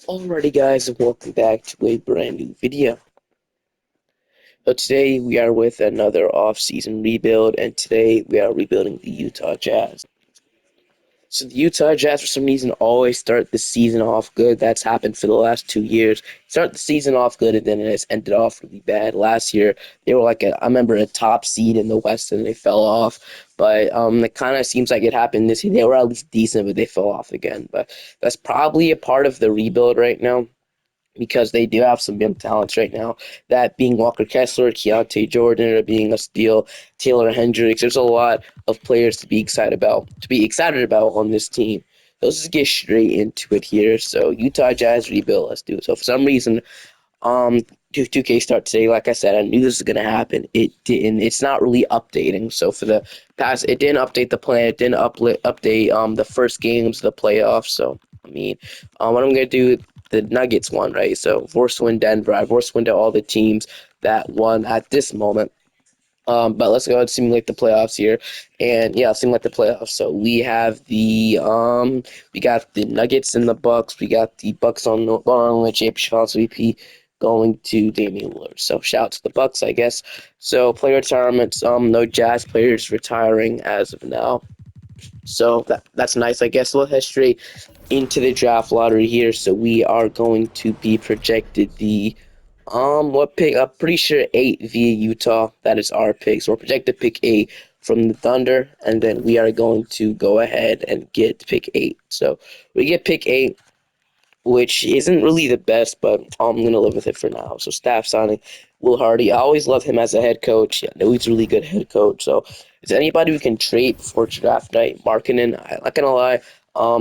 Alrighty guys, and welcome back to a brand new video. So today we are with another off-season rebuild, and today we are rebuilding the Utah Jazz. So the Utah Jazz, for some reason, always start the season off good. That's happened for the last 2 years. Start the season off good, and then it has ended off really bad. Last year, they were I remember a top seed in the West, and they fell off. But it kind of seems like it happened this year. They were at least decent, but they fell off again. But that's probably a part of the rebuild right now, because they do have some young talents right now. That being Walker Kessler, Keontae Jordan, or being a steal, Taylor Hendricks. There's a lot of players to be excited about on this team. Let's just get straight into it here. So Utah Jazz rebuild. Let's do it. So for some reason, um, 2K start today. Like I said, I knew this was gonna happen. It didn't. It's not really updating. So for the past, it didn't update the plan. It didn't update the first games of the playoffs. So what I'm gonna do, the Nuggets won, right? So force win Denver. I force win to all the teams that won at this moment. But let's go ahead and simulate the playoffs here. And yeah, simulate the playoffs. So we got the Nuggets and the Bucks. We got the Bucks on going on the championship finals VP going to Damian Lillard. So shout out to the Bucks, I guess. So player retirements, no Jazz players retiring as of now. So that's nice, I guess. We'll head straight into the draft lottery here. So we are going to be projected the what pick? I'm pretty sure 8 via Utah. That is our pick. So we're projected pick 8 from the Thunder, and then we are going to go ahead and get pick 8. So we get pick 8, which isn't really the best, but I'm gonna live with it for now. So staff signing Will Hardy. I always love him as a head coach. Yeah, I know he's a really good head coach. So is there anybody we can trade for draft night? Markkinen, I'm not gonna lie.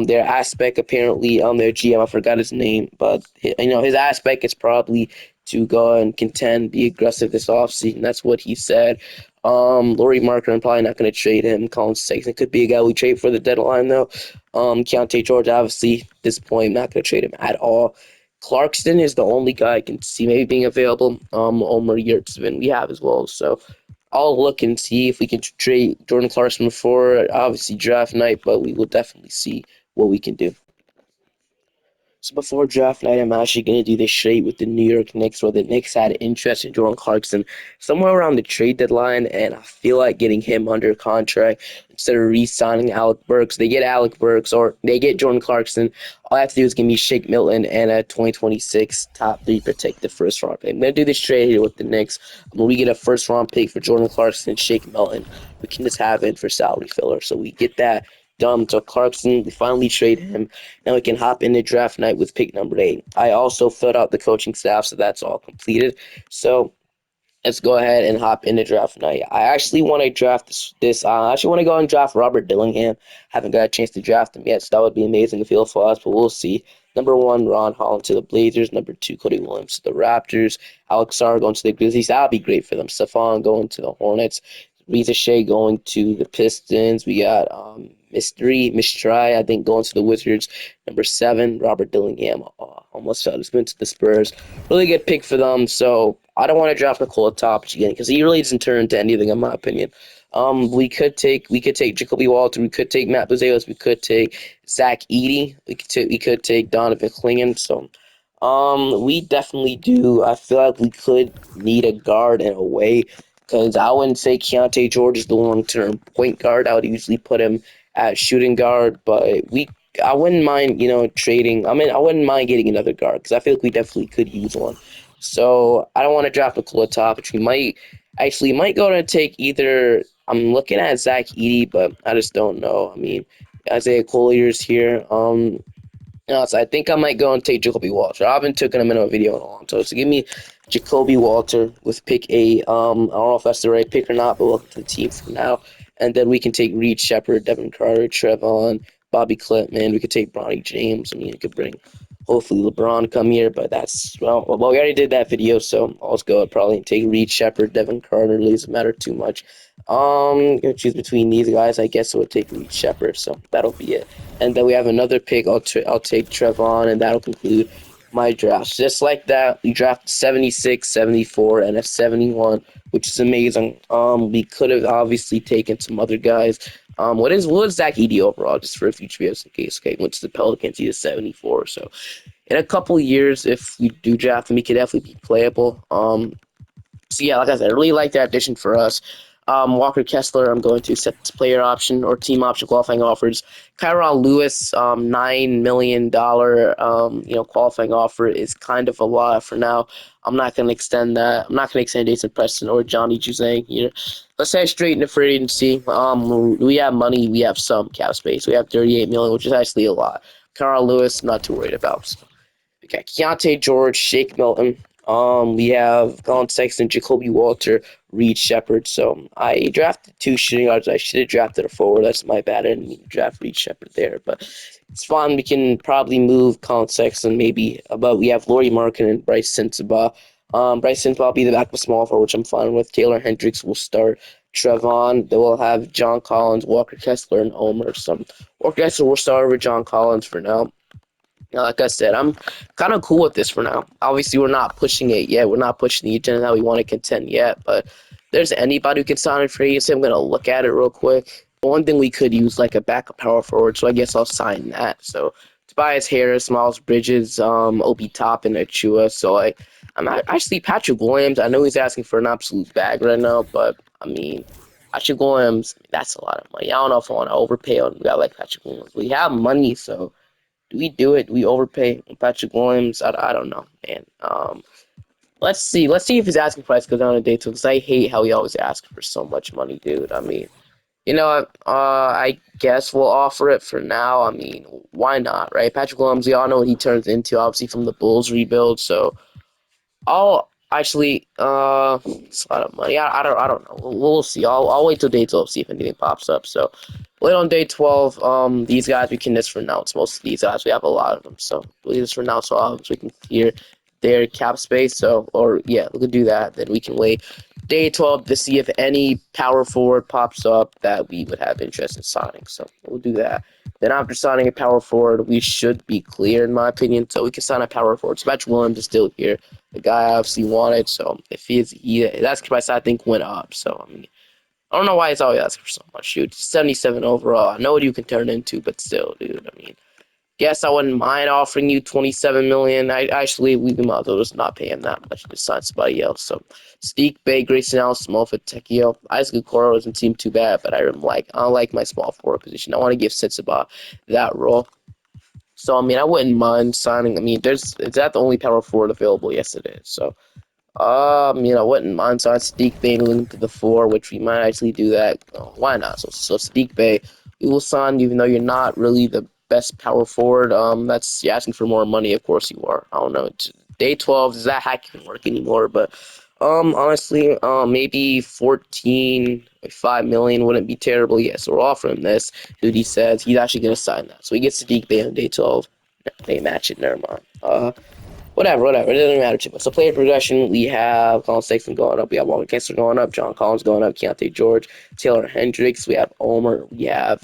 Their aspect apparently their GM, I forgot his name, but his aspect is probably to go and contend, be aggressive this offseason. That's what he said. Laurie Markkinen, I'm probably not going to trade him. Colin Sexton could be a guy we trade for the deadline though. Keontae George, obviously, at this point, not going to trade him at all. Clarkson is the only guy I can see maybe being available. Omer Yurtseven we have as well. So I'll look and see if we can trade Jordan Clarkson before, obviously, draft night, but we will definitely see what we can do. So before draft night, I'm actually going to do this straight with the New York Knicks, where the Knicks had interest in Jordan Clarkson somewhere around the trade deadline, and I feel like getting him under contract instead of re-signing Alec Burks. They get Alec Burks, or they get Jordan Clarkson. All I have to do is give me Shake Milton and a 2026 top 3 protected first round pick. I'm going to do this trade here with the Knicks. When we get a first round pick for Jordan Clarkson and Shake Milton, we can just have it for salary filler. So we get that done. So Clarkson, we finally trade him. Now we can hop into draft night with pick number 8. I also filled out the coaching staff, so that's all completed. So let's go ahead and hop into draft night. I actually want to draft this. I actually want to go and draft Robert Dillingham. Haven't got a chance to draft him yet, so that would be amazing if he falls, but we'll see. Number 1, Ron Holland to the Blazers. Number 2, Cody Williams to the Raptors. Alex Sarr going to the Grizzlies. That'll be great for them. Stephon going to the Hornets. Reza Shea going to the Pistons. We got Mistry, I think, going to the Wizards. Number 7, Robert Dillingham. Almost fell. Just went to the Spurs. Really good pick for them. So I don't want to draft Nikola Topic again because he really doesn't turn into anything, in my opinion. We could take Jacoby Walter. We could take Matt Buzeos. We could take Zach Edey. We could take Donovan Clingan. So we definitely do. I feel like we could need a guard in a way, because I wouldn't say Keontae George is the long-term point guard. I would usually put him at shooting guard, but I wouldn't mind, trading. I mean, I wouldn't mind getting another guard because I feel like we definitely could use one. So I don't want to draft Nikola Topic. We might go and take either. I'm looking at Zach Edey, but I just don't know. I mean, Isaiah Collier's here. So I think I might go and take Jacoby Walter. I haven't taken him in a video in a long time. So give me Jacoby Walter with pick 8. I don't know if that's the right pick or not, but welcome to the team for now. And then we can take Reed Shepard, Devin Carter, Trevon, Bobby Clipman. We could take Bronny James. I mean, we could bring hopefully LeBron come here, but well, we already did that video, so I'll just go probably take Reed Shepard, Devin Carter. It doesn't matter too much. Gonna choose between these guys. I guess I would take Reed Shepard, so that'll be it. And then we have another pick. I'll take Trevon, and that'll conclude my draft. Just like that, we drafted 76, 74, and a 71, which is amazing. We could have obviously taken some other guys, What is Zach Edey overall, just for a future videos in case? Okay, went to the Pelicans, he's a 74. So in a couple years, if we do draft him, he could definitely be playable. So yeah, like I said, I really like that addition for us. Walker Kessler, I'm going to set this player option or team option qualifying offers. Kyron Lewis, $9 million, qualifying offer is kind of a lot for now. I'm not going to extend that. I'm not going to extend Jason Preston or Johnny Juzang here. Let's head straight into free agency. We have money. We have some cap space. We have 38 million, which is actually a lot. Kyron Lewis, not too worried about. So we got Keontae George, Shake Milton. We have Colin Sexton, Jacoby Walter, Reed Shepard. So I drafted two shooting guards. I should have drafted a forward. That's my bad. I didn't mean to draft Reed Shepard there, but it's fine. We can probably move Colin Sexton maybe. But we have Laurie Markin and Bryce Sensabaugh. Bryce Sensabaugh will be the backup small forward, which I'm fine with. Taylor Hendricks will start. Trevon. They will have John Collins, Walker Kessler, and Omer. So Walker Kessler will start over John Collins for now. Like I said, I'm kind of cool with this for now. Obviously, we're not pushing it yet. We're not pushing the agenda that we want to contend yet. But if there's anybody who can sign in free agency, I'm going to look at it real quick. One thing we could use like a backup power forward, so I guess I'll sign that. So Tobias Harris, Miles Bridges, Obi Toppin, Achua. So I'm actually Patrick Williams. I know he's asking for an absolute bag right now, but I mean, Patrick Williams, that's a lot of money. I don't know if I want to overpay on a guy like Patrick Williams. We have money, so do we do it? Do we overpay Patrick Williams? I don't know, man. Let's see. Let's see if his asking price goes down a day two, because I hate how he always asks for so much money, dude. I mean, you know what? I guess we'll offer it for now. I mean, why not, right? Patrick Williams, we all know what he turns into, obviously, from the Bulls rebuild. So I'll actually, it's a lot of money. I don't know. We'll see. I'll wait till day 12, see if anything pops up. So wait on day 12. These guys we can just renounce. Most of these guys, we have a lot of them. So we just renounce all of them so we can clear their cap space. So, or yeah, we could do that. Then we can wait day 12 to see if any power forward pops up that we would have interest in signing. So we'll do that. Then after signing a power forward, we should be clear, in my opinion. So we can sign a power forward. So Patrick Williams is still here. The guy I obviously wanted. So if his asking price, I think, went up. So I mean, I don't know why he's always asking for so much. Shoot, 77 overall. I know what you can turn into, but still, dude. I mean, guess I wouldn't mind offering you 27 million. I actually we might as well just not pay him that much to sign somebody else. So Sadiq Bey, Grayson Allen, Smallfoot, Tekio, Isaac Okoro doesn't seem too bad, but I don't like my small forward position. I want to give Sensabaugh that role. So I mean, I wouldn't mind signing. I mean, is that the only power forward available? Yes, it is. So wouldn't mind signing Sadiq Bey moving to the four, which we might actually do that. Why not? So Sadiq Bey, we will sign, even though you're not really the best power forward. That's you're asking for more money. Of course you are. I don't know. Day 12, does that hack even work anymore? But honestly, maybe 5 million wouldn't be terrible. Yeah, so we're offering this. Dude, he says he's actually gonna sign that. So he gets Sadiq Bey on day 12. They match it. Never mind. Whatever. It doesn't matter too much. So player progression, we have Colin Sexton going up. We have Walker Kessler going up. John Collins going up. Keontae George, Taylor Hendricks. We have Omer. We have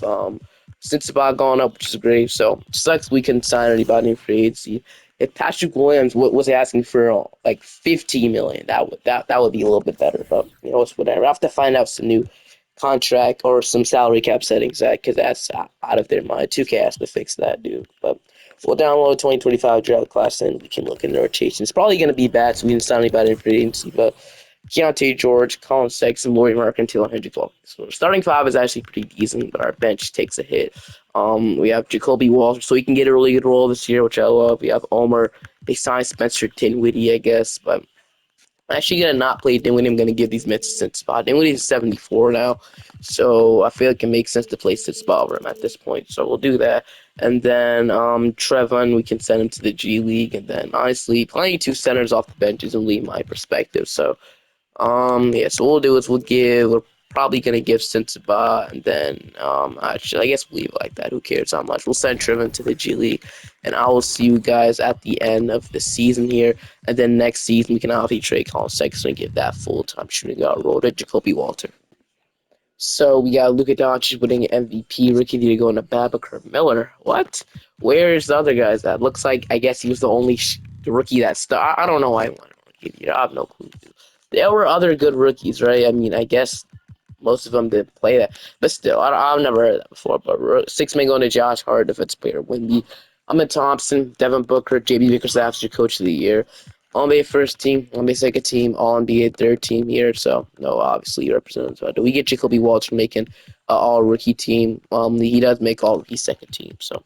Sensabaugh going up, which is great. So sucks we couldn't sign anybody in free agency. If Patrick Williams was asking for like 15 million, that would be a little bit better. But you know, it's whatever. I have to find out some new contract or some salary cap settings because that's out of their mind. 2K has to fix that, dude. But we'll download 2025 draft class and we can look in the rotation. It's probably going to be bad, so we didn't sign anybody in free agency. But Keontae George, Colin Sexton, Laurie Markin, Taylor Hendricks. So our starting five is actually pretty decent, but our bench takes a hit. We have Jacoby Walter, so he can get a really good role this year, which I love. We have Omer. They signed Spencer Dinwiddie, I guess, but I'm actually gonna not play Dinwiddie. I'm gonna give these minutes to Spot. Dinwiddie is 74 now, so I feel like it makes sense to play Spot over him at this point. So we'll do that. And then Trevon, we can send him to the G League. And then honestly, playing two centers off the bench isn't really my perspective. So so what we'll do is we're probably gonna give Sensabaugh, and then actually I guess we'll leave it like that. Who cares how much? We'll send Trevon to the G League, and I will see you guys at the end of the season here. And then next season we can obviously trade Colin Sexton and give that full time shooting guard role to Jacoby Walter. So we got Luka Doncic winning MVP, Ricky to go into Babakar Miller. What? Where's the other guys at? Looks like I guess he was the only rookie that I don't know why I wanted a rookie. I have no clue. There were other good rookies, right? I mean, I guess most of them didn't play that. But still, I've never heard that before. But 6 men going to Josh Hart, defense player, Wimby. Ahmed Thompson, Devin Booker, JB Bickerstaff's your coach of the year. All NBA first team, All NBA second team, All NBA third team here. So no, obviously you represent. But we get Jacoby Walter making All Rookie team. He does make All Rookie second team. So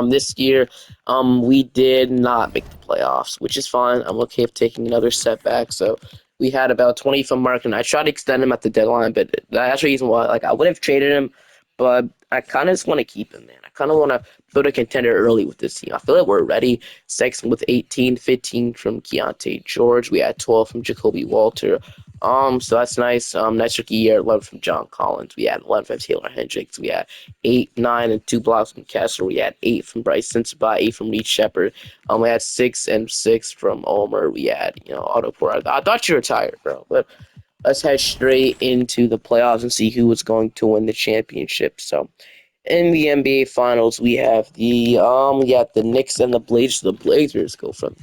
this year, we did not make the playoffs, which is fine. I'm okay with taking another setback. So we had about 20 from Mark, and I tried to extend him at the deadline, but that's the reason why. Like I would have traded him, but I kind of just want to keep him, man. I kind of want to build a contender early with this team. I feel like we're ready. Sexton with 18, 15 from Keontae George. We had 12 from Jacoby Walter. So that's nice. Next rookie year, 11 from John Collins. We had 11 from Taylor Hendricks. We had 8, 9, and 2 blocks from Kessler. We had 8 from Bryce Sensabaugh, 8 from Reed Shepard. We had 6 and 6 from Omer. We had, Otto Porter. I thought you were tired, bro. But let's head straight into the playoffs and see who was going to win the championship. So in the NBA Finals, we have the Knicks and the Blazers. The Blazers go from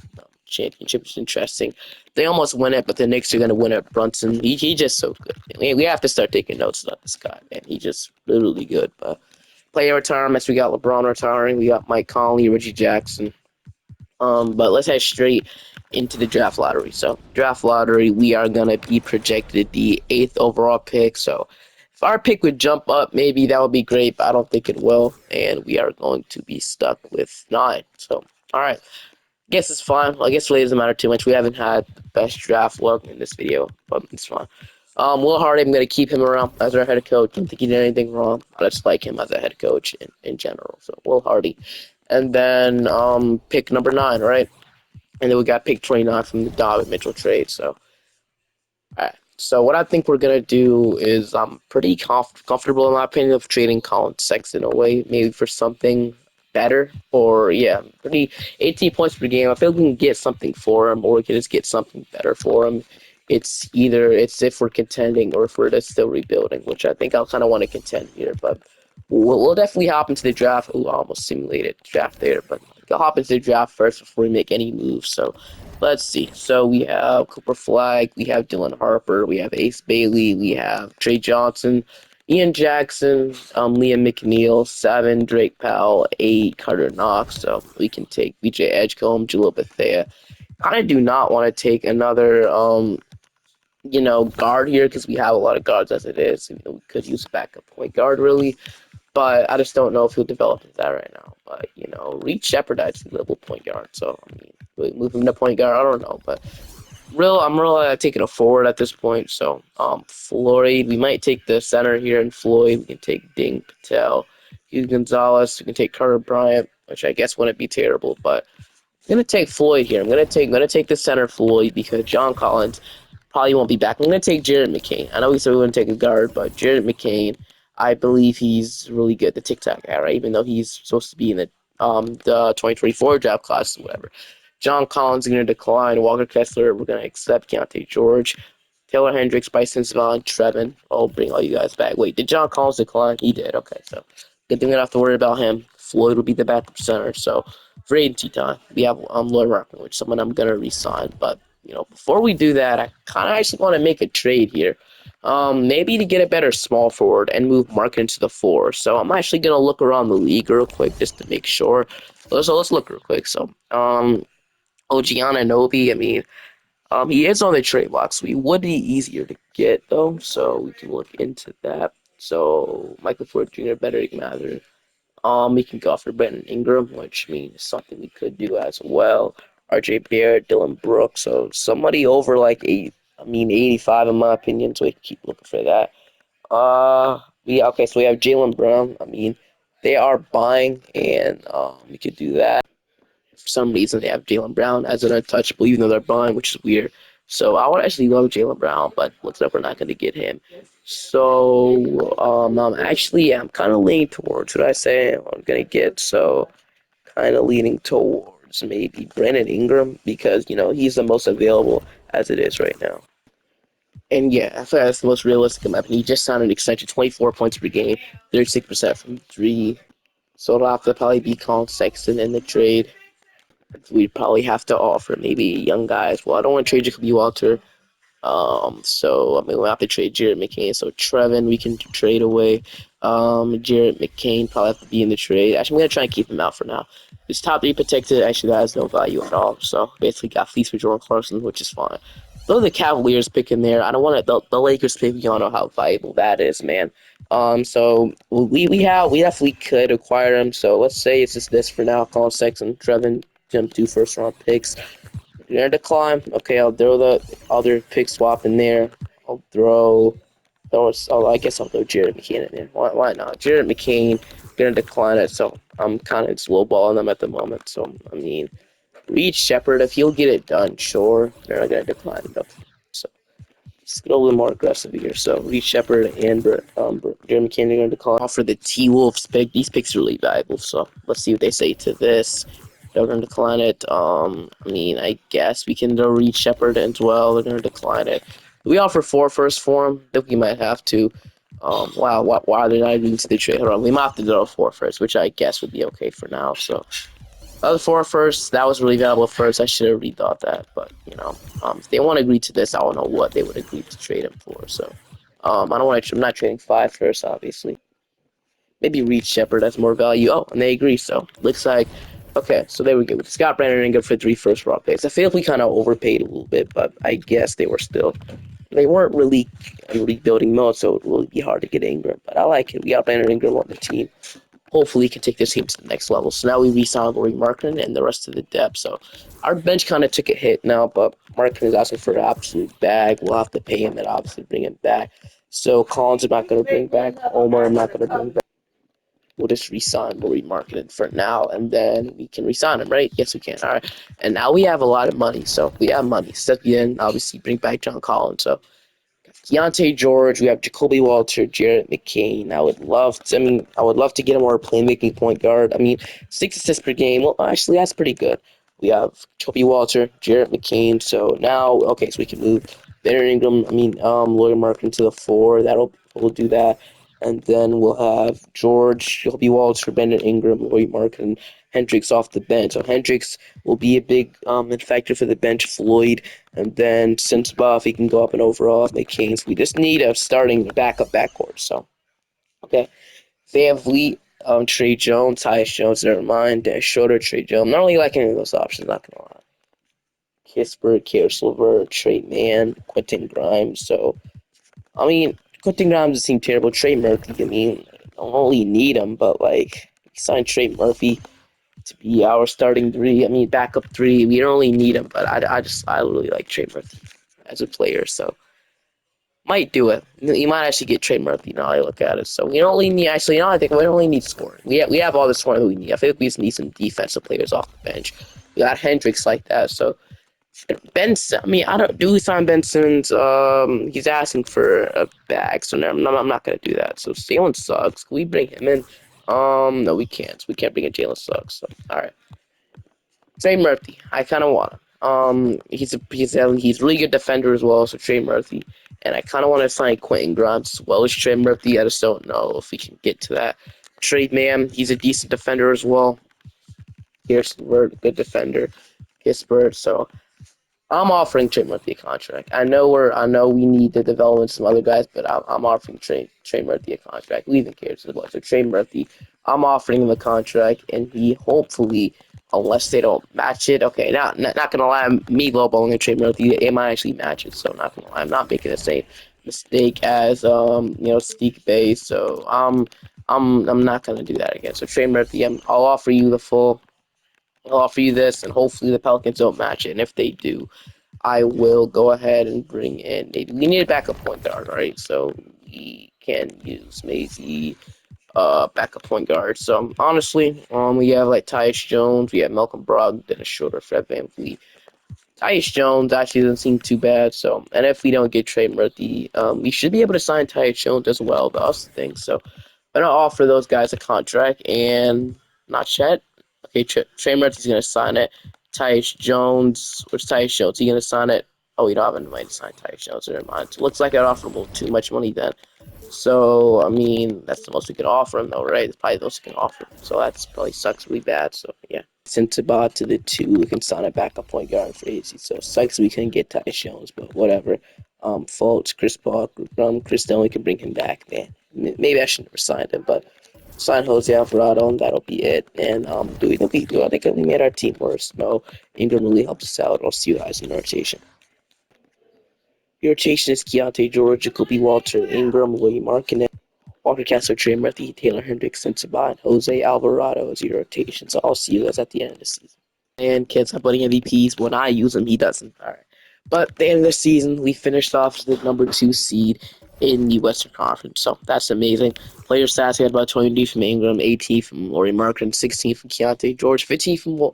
championship. It's interesting. They almost win it, but the Knicks are gonna win it. Brunson, he just so good. We have to start taking notes about this guy, man. He just literally good. But player retirements, we got LeBron retiring. We got Mike Conley, Reggie Jackson. But let's head straight into the draft lottery. So, draft lottery, we are gonna be projected the 8th overall pick. So, if our pick would jump up, maybe that would be great, but I don't think it will. And we are going to be stuck with 9. So, all right. Guess it's fine. I guess it really doesn't matter too much. We haven't had the best draft luck in this video, but it's fine. Will Hardy, I'm going to keep him around as our head coach. I don't think he did anything wrong. I just like him as a head coach in general. So, Will Hardy. And then pick number 9, right? And then we got pick 29 from the Donovan Mitchell trade. So, all right. So what I think we're gonna do is I'm pretty comfortable in my opinion of trading Colin Sexton away, maybe for something better. Or yeah, pretty 18 points per game. I feel like we can get something for him, or we can just get something better for him. It's if we're contending or if we're just still rebuilding, which I think I'll kind of want to contend here. But we'll definitely hop into the draft. Ooh, I almost simulated draft there, but I'll hop into the draft first before we make any moves. So let's see. So we have Cooper Flag, we have Dylan Harper, we have Ace Bailey, we have Trey Johnson, Ian Jackson, Liam McNeil, 7, Drake Powell, 8, Carter Knox. So we can take BJ Edgecombe, Jalil Bethea. I do not want to take another guard here because we have a lot of guards as it is. We could use a backup point guard really, but I just don't know if he'll develop into that right now. But Reed Shepard actually level point guard, so I mean, really move him to point guard. I don't know, but I'm really taking a forward at this point. So Floyd, we might take the center here in Floyd. We can take Ding Patel, Hugh Gonzalez. We can take Carter Bryant, which I guess wouldn't be terrible, but I'm gonna take Floyd here. I'm gonna take the center Floyd because John Collins probably won't be back. I'm gonna take Jared McCain. I know we said we wouldn't take a guard, but Jared McCain, I believe he's really good. The TikTok guy, right? Even though he's supposed to be in the 2024 draft class or whatever. John Collins is gonna decline. Walker Kessler, we're gonna accept Keontae George. Taylor Hendricks, Bryson Savon, Trevin. I'll bring all you guys back. Wait, did John Collins decline? He did. Okay, so good thing we don't have to worry about him. Floyd will be the backup center. So for agency time, we have Lloyd Rockman, which is someone I'm gonna resign. But before we do that, I kind of actually want to make a trade here. Maybe to get a better small forward and move Mark into the 4. So I'm actually gonna look around the league real quick just to make sure. So let's look real quick. So Ogiana Nobi, I mean, he is on the trade block, so he would be easier to get though. So we can look into that. So Michael Ford Jr., Benedict Mather. We can go for Brandon Ingram, which means something we could do as well. RJ Barrett, Dylan Brooks, so somebody over like 85 in my opinion, so we can keep looking for that. So we have Jaylen Brown. I mean, they are buying, and we could do that. For some reason, they have Jaylen Brown as an untouchable, even though they're buying, which is weird. So I would actually love Jaylen Brown, but looks like we're not going to get him. So I'm kind of leaning towards what I say I'm going to get. So kind of leaning towards maybe Brandon Ingram because he's the most available as it is right now. And yeah, I feel like that's the most realistic in my opinion. He just signed an extension, 24 points per game, 36% from 3. So it'll have to probably be Colin Sexton in the trade. We'd probably have to offer maybe young guys. Well, I don't want to trade Jacoby Walter. So I mean we'll have to trade Jared McCain. So Trevin we can trade away. Jared McCain probably have to be in the trade. Actually, I'm gonna try and keep him out for now. His top three protected actually that has no value at all. So basically got fleece for Jordan Clarkson, which is fine. Though the Cavaliers pick in there, I don't want to. The Lakers pick. We don't know how valuable that is, man. So we definitely could acquire him. So let's say it's just this for now. Colin Sexton, Trevin, Jim, 2 first-round picks. You're gonna decline. Okay, I'll throw the other pick swap in there. I'll throw. I guess I'll throw Jared McCain in there. Why not? Jared McCain gonna decline it. So I'm kind of lowballing them at the moment. So I mean, Reed Shepard, if he'll get it done, sure, they're not gonna decline it. So let's get a little more aggressive here. So Reed Shepard and Jared McCain are gonna decline. Offer the T Wolves pick. These picks are really valuable. So let's see what they say to this. They're going to decline it. I mean, I guess we can read Shepard as well. They're going to decline it. We offer 4 firsts for him. I think we might have to. Wow, why are they not agreeing to the trade? Hold on, we might have to throw 4 firsts, which I guess would be okay for now. So, other 4 firsts, that was really valuable first. I should have rethought that, but you know, if they want to agree to this, I don't know what they would agree to trade him for. So, I don't want to. I'm not trading 5 firsts, obviously. Maybe Reed Shepard has more value. Oh, and they agree. So looks like okay. So there we go. Scott Brandon Ingram for 3 first-round picks. I feel like we kind of overpaid a little bit, but I guess they weren't really in rebuilding mode, so it will be hard to get Ingram. But I like it. We got Brandon Ingram on the team. Hopefully, he can take this team to the next level. So now we re-signed Laurie Markkinen and the rest of the depth. So our bench kind of took a hit now, but Markkinen is asking for an absolute bag. We'll have to pay him and obviously bring him back. So Collins, I'm not going to bring back. Omar, I'm not going to bring back. We'll just resign. We'll remarket it for now, and then we can resign him, right? Yes, we can. All right. And now we have a lot of money, so we have money. Step in, obviously, bring back John Collins. So Keontae George, we have Jacoby Walter, Jarrett McCain. I would love to get a more playmaking point guard. I mean, 6 assists per game. Well, actually, that's pretty good. We have Jacoby Walter, Jarrett McCain. So now, okay, so we can move Benner Ingram. Lloyd Markin to the 4. We'll do that. And then we'll have George, Jacoby Walter, Bennett Ingram, Lloyd Markin, Hendricks off the bench. So Hendricks will be a big factor for the bench. Floyd, and then since Buff, he can go up and overall make Kings. We just need a starting backup backcourt. So, okay. Van Vliet, Trey Jones, Tyus Jones, never mind. Dennis Schroeder, Trey Jones. Not really like any of those options, not gonna lie. Kispert, Kair Silver, Trey Mann, Quentin Grimes. So, I mean, Quentin Grimes doesn't seem terrible. Trey Murphy, I mean, I don't really need him, but like, we signed Trey Murphy to be our starting 3. I mean, backup 3. We don't really need him, but I really like Trey Murphy as a player, so might do it. You might actually get Trey Murphy now I look at it. So we don't really need actually, I think we don't really need scoring. We have all the scoring that we need. I feel like we just need some defensive players off the bench. We got Hendricks like that, so Benson. I mean, I don't do we sign Ben Simmons. He's asking for a bag, so no, I'm not gonna do that. So Jalen Suggs, can we bring him in? No, we can't. We can't bring in Jalen Suggs. So all right. Trey Murphy, I kind of want him. He's a really good defender as well. So Trey Murphy, and I kind of want to sign Quentin Grimes as well as Trey Murphy. I just don't know if we can get to that. Trade man, he's a decent defender as well. Here's good defender. Kispert, so I'm offering Trey Murphy a contract. I know we need to develop some other guys, but I'm offering Trey Murphy a contract. Leaving cares as well. So Trey Murphy, I'm offering him a contract, and he hopefully, unless they don't match it, okay. Not gonna lie, me lowballing Trey Murphy, they might actually match it. So not gonna lie, I'm not making the same mistake as Steak Bay. So I'm not gonna do that again. So Trey Murphy, I'll offer you the full. I'll offer you this, and hopefully the Pelicans don't match it. And if they do, I will go ahead and bring in. We need a backup point guard, right? So we can use maybe backup point guard. So honestly, we have like Tyus Jones, we have Malcolm Brogdon, Dennis Schroeder, Fred VanVleet. Tyus Jones actually doesn't seem too bad. So, and if we don't get Trey Murphy, we should be able to sign Tyus Jones as well. That's the thing. So, I'm gonna offer those guys a contract, and not Chet. Okay, Trey Murphy's gonna sign it. Tyus Jones, where's Tyus Jones? He gonna sign it? Oh, we don't have any money to sign Tyus Jones. Never mind. So looks like I offered a little too much money then. So, I mean, that's the most we can offer him, though, right? It's probably the most we can offer him. So that's probably sucks really bad. So, yeah. Sent Tabah to the 2. We can sign a backup point guard for easy. So, sucks we couldn't get Tyus Jones, but whatever. Fultz, Chris Paul, Chris Dunn, we can bring him back, man. Maybe I should never signed him, but sign Jose Alvarado, and that'll be it. And do we think I think we made our team worse? No, Ingram really helped us out. I'll see you guys in the rotation. Your rotation is Keontae George, Jacoby Walter, Ingram, William Markin, Walker Kessler, Trey Murphy, Taylor Hendricks, and Sabat. Jose Alvarado is your rotation. So I'll see you guys at the end of the season. And kids have winning MVPs. When I use him, he doesn't. All right. But at the end of the season, we finished off as the number 2 seed in the Western Conference. So that's amazing. Player stats, we had about 20 from Ingram, 18 from Laurie Markin, 16 from Keontae George, 15 from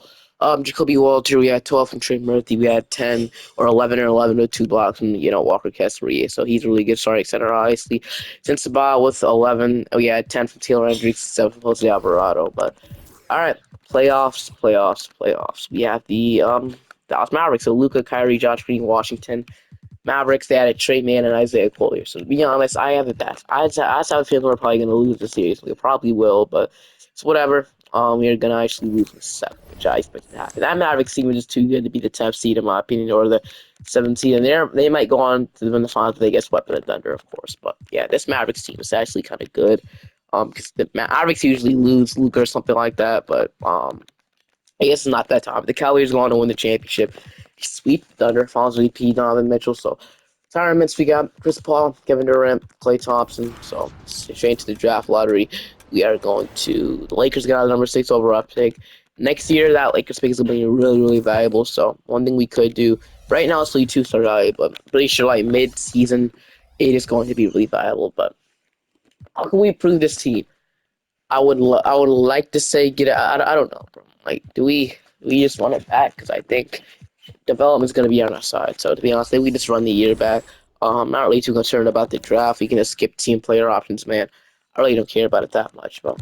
Jacoby Walter. We had 12 from Trey Murphy. We had 10 or 11 with 2 blocks from, Walker Kessler. So he's a really good starting center, obviously. Since Sabat with 11, we had 10 from Taylor Hendricks, 7 from Jose Alvarado. But all right, playoffs. We have the Dallas Mavericks. So Luka, Kyrie, Josh Green, Washington. Mavericks, they added Trey Mann and Isaiah Collier. So to be honest, I have it bad. I have a feeling we're probably gonna lose the series. We probably will, but it's whatever. We're gonna actually lose in 7, which I expect to happen. That Mavericks team is just too good to be the 10th seed in my opinion, or the 7th seed. And they might go on to win the finals if they get swept in the Thunder, of course. But yeah, this Mavericks team is actually kind of good. Because the Mavericks usually lose Luka or something like that, but I guess it's not that time. The Cavaliers go on to win the championship. Sweep Thunder, Finals MVP, Donovan Mitchell. So retirements, we got Chris Paul, Kevin Durant, Klay Thompson. So straight into the draft lottery. We are going to the Lakers got the number 6 overall pick. Next year, that Lakers pick is going to be really, really valuable. So one thing we could do right now is lead 2-star value, but I'm pretty sure like mid-season, it is going to be really valuable. But how can we improve this team? I would like to say get it. I don't know, bro. Like, do we just run it back? Because I think development is going to be on our side. So to be honest, maybe we just run the year back. I'm not really too concerned about the draft. We can just skip team player options, man. I really don't care about it that much, but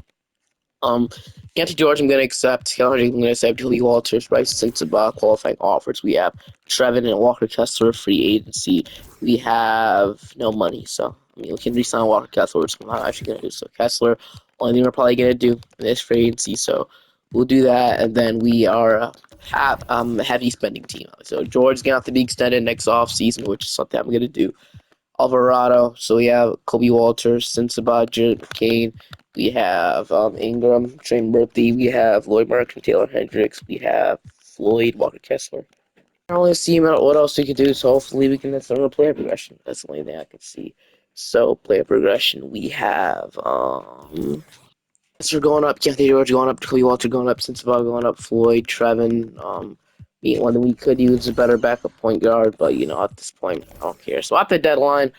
Anthony George, I'm going to accept. Keller, I'm going to accept. Julie Walters, Bryce Sensabaugh, qualifying offers. We have Trevin and Walker Kessler, free agency. We have no money, so I mean, we can re-sign Walker Kessler, which I'm not actually going to do. So Kessler, only thing we're probably going to do in this free agency. So we'll do that, and then we are heavy spending team. So George's going to have to be extended next off season, which is something I'm going to do. Alvarado. So we have Kobe Walters, Sensabaugh, Jared McCain. We have Ingram, Trey Murphy. We have Lloyd Markin, Taylor Hendricks. We have Floyd, Walker Kessler. I don't really see what else we could do, so hopefully we can get some player progression. That's the only thing I can see. So player progression, we have we're going up, Keontae George going up, Kobe Walter going up, Sensabaugh going up, Floyd, Trevin. One that we could use a better backup point guard, but at this point I don't care. So at the deadline,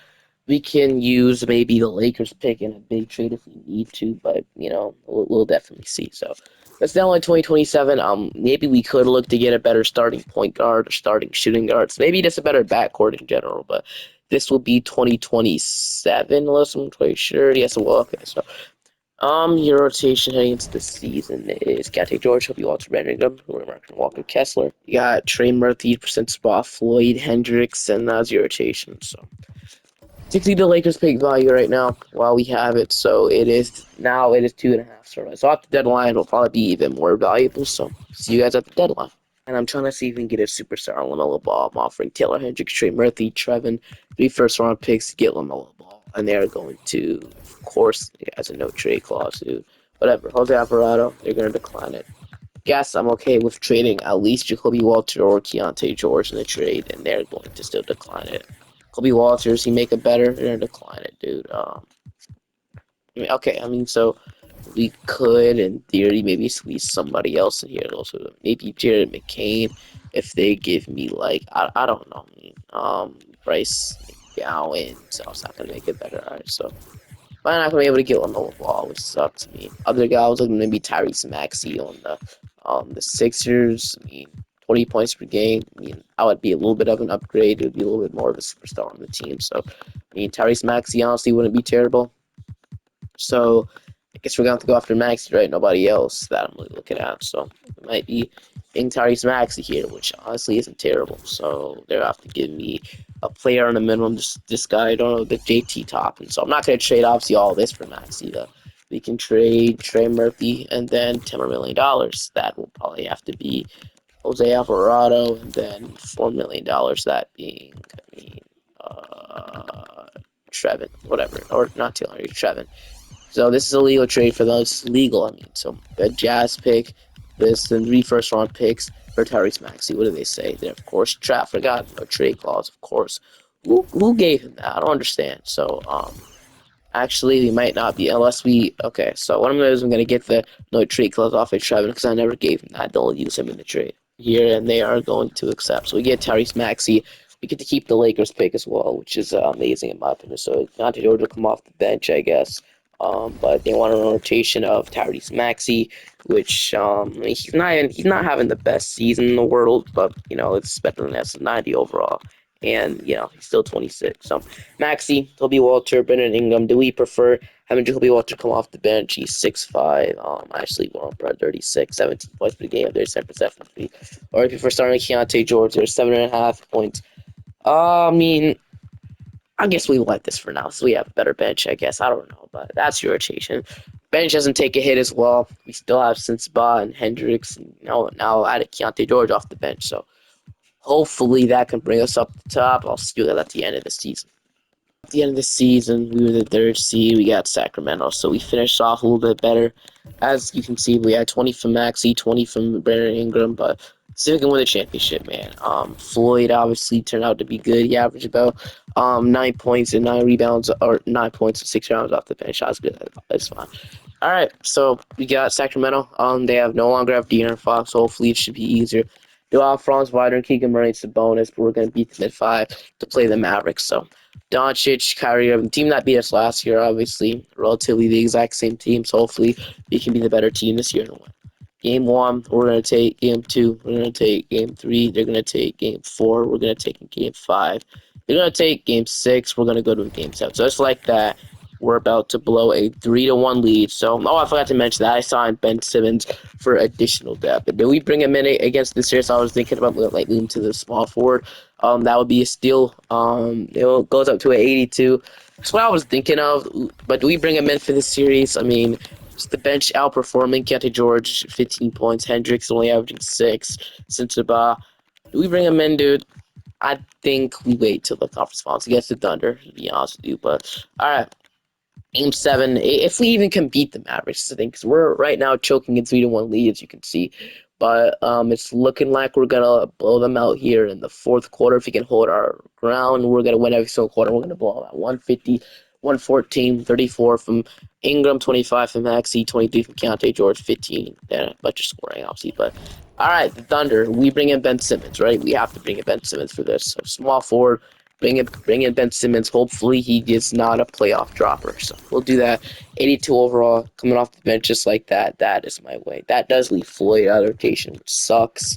we can use maybe the Lakers pick in a big trade if we need to, but we'll definitely see. So that's deadline 2027. Maybe we could look to get a better starting point guard or starting shooting guards. Maybe just a better backcourt in general, but this will be 2027 unless I'm quite sure. Yes, well, okay. So your rotation heading into the season is Keontae George, Kobe Walter, Ingram, Mark Walker Kessler. You got Trey Murphy, percent spot, Floyd Hendricks, and that's your rotation. So 60 the Lakers pick value right now while we have it. So it is 2.5 stars. So at the deadline it'll probably be even more valuable. So see you guys at the deadline. And I'm trying to see if we can get a superstar on LaMelo Ball. I'm offering Taylor Hendricks, Trey Murphy, Trevin, 3 first-round picks to get LaMelo Ball. And they're going to, of course, it has a no trade clause, dude. Whatever. Jose Alvarado, they're going to decline it. Guess I'm okay with trading at least Jacoby Walter or Keontae George in the trade, and they're going to still decline it. Kobe Walters, he make it better, they're going to decline it, dude. So we could, in theory, maybe squeeze somebody else in here. Also, maybe Jared McCain, if they give me I don't know, Bryce McGowan. So it's not gonna make it better. All right, so I'm not gonna be able to get on the ball, which sucks. Other guys like maybe Tyrese Maxey on the Sixers. 20 points per game. I would be a little bit of an upgrade. It would be a little bit more of a superstar on the team. So, Tyrese Maxey honestly wouldn't be terrible. So I guess we're going to have to go after Maxey, right? Nobody else that I'm really looking at. So it might be Tyrese Maxey here, which honestly isn't terrible. So they'll have to give me a player on a minimum. This guy, I don't know, the JT top, and so I'm not gonna trade obviously all this for Maxey though. We can trade Trey Murphy and then $10 million. That will probably have to be Jose Alvarado, and then $4 million. That being, Trevin, whatever, or not Taylor, Trevin. So this is a legal trade for those legal. I mean, so a Jazz pick, this and 3 first-round picks for Tyrese Maxey. What do they say? Then of course, forgot no trade clause. Of course, who gave him that? I don't understand. So actually, we might not be unless we. Okay, so what I'm gonna do is I'm gonna get the no trade clause off of Trevin because I never gave him that. Don't use him in the trade here, and they are going to accept. So we get Tyrese Maxey. We get to keep the Lakers pick as well, which is amazing in my opinion. So Deontay George will come off the bench, I guess. But they want a rotation of Tyrese Maxey, which he's not having the best season in the world, but it's better than S90 overall, and he's still 26. So Maxey, Toby Walter, Brendan Ingram. Do we prefer having Toby Walter come off the bench? He's 6'5". Actually, well, 36, 17 points per game. There's 10% free. Or if you prefer starting Keontae George, there's 7.5 points. I mean, I guess we let this for now, so we have a better bench. I guess I don't know, but that's your rotation. Bench doesn't take a hit as well. We still have Sensabaugh and Hendricks, and now added Keontae George off the bench. So hopefully that can bring us up the top. I'll see you guys at the end of the season. At the end of the season, we were the 3rd seed. We got Sacramento, so we finished off a little bit better. As you can see, we had 20 from Maxey, 20 from Brandon Ingram, but still can win the championship, man. Floyd obviously turned out to be good. He averaged about 9 points and 9 rebounds, or 9 points and 6 rounds off the bench. That's good. That's fine. All right, so we got Sacramento. They have no longer have De'Aaron Fox, so hopefully it should be easier. They'll have Franz Wagner and Keegan Murray. It's a bonus, but we're going to beat them at 5 to play the Mavericks. So Doncic, Kyrie Irving, team that beat us last year, obviously, relatively the exact same team. So hopefully we can be the better team this year and win. Game 1, we're going to take Game 2. We're going to take Game 3. They're going to take Game 4. We're going to take Game 5. They're going to take Game 6. We're going to go to Game 7. So it's like that. We're about to blow a 3-1 lead. So, I forgot to mention that I signed Ben Simmons for additional depth. But did we bring him in against the series? I was thinking about moving to the small forward. That would be a steal. It goes up to an 82. That's what I was thinking of. But do we bring him in for this series? I mean, just the bench outperforming Keontae George, 15 points. Hendricks only averaging 6. Sensabaugh. Do we bring him in, dude? I think we wait till the conference finals against the Thunder, to be honest with you. But, all right. Game 7, if we even can beat the Mavericks, I think, because we're right now choking in 3-1 lead, as you can see. But it's looking like we're gonna blow them out here in the 4th quarter. If we can hold our ground, we're gonna win every single quarter. We're gonna blow them out 150, 114, 34 from Ingram, 25 from Maxey, 23 from Keontae George, 15. Then a bunch of scoring, obviously. But all right, the Thunder. We bring in Ben Simmons, right? We have to bring in Ben Simmons for this. So small forward. Bring in Ben Simmons. Hopefully he is not a playoff dropper. So we'll do that. 82 overall, coming off the bench just like that. That is my way. That does leave Floyd out of rotation, which sucks.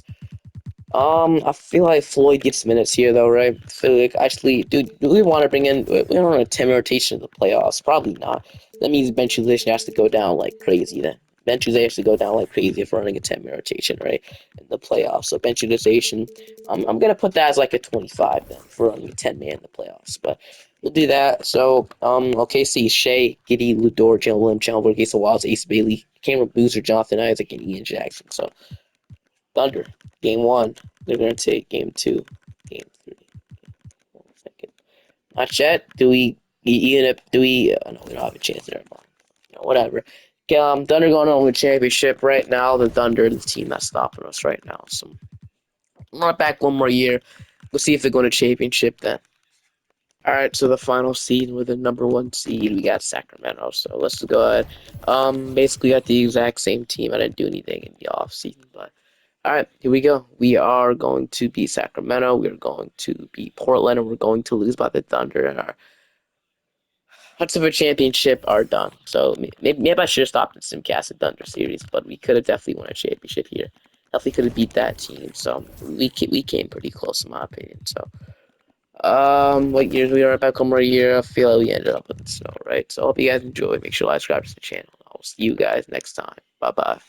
I feel like Floyd gets minutes here though, right? I feel like actually, dude, do we want to bring in? We don't want a 10 rotation in the playoffs. Probably not. That means bench utilization has to go down like crazy then. Bench utilization has to go down like crazy if we're running a 10-man rotation, right? In the playoffs. So bench utilization, I'm gonna put that as like a 25 then for running a 10-man in the playoffs. But we'll do that. So OKC, Shea, Giddy, Ludor, Jalen Williams, Chandler, Gates Wilds, Ace Bailey, Cameron Boozer, Jonathan Isaac, and Ian Jackson. So Thunder, game 1. They're gonna take game 2, game 3. 1 second. Not yet. Do we even if do we? No, we don't have a chance there. Whatever. Thunder going on with championship right now. The Thunder, the team that's stopping us right now. So I'm not back one more year. We'll see if they're going to championship then. All right, so the final seed with the number 1 seed, we got Sacramento. So let's go ahead. Basically got the exact same team. I didn't do anything in the offseason, but all right, here we go. We are going to beat Sacramento. We're going to beat Portland, and we're going to lose by the Thunder. And our Huts of a championship are done. So maybe I should have stopped the Simcast and Thunder series, but we could have definitely won a championship here. Definitely could have beat that team. So we came pretty close in my opinion. So what years we are back home right year? I feel like we ended up with the snow, right? So I hope you guys enjoy. Make sure to like, subscribe to the channel. I'll see you guys next time. Bye bye.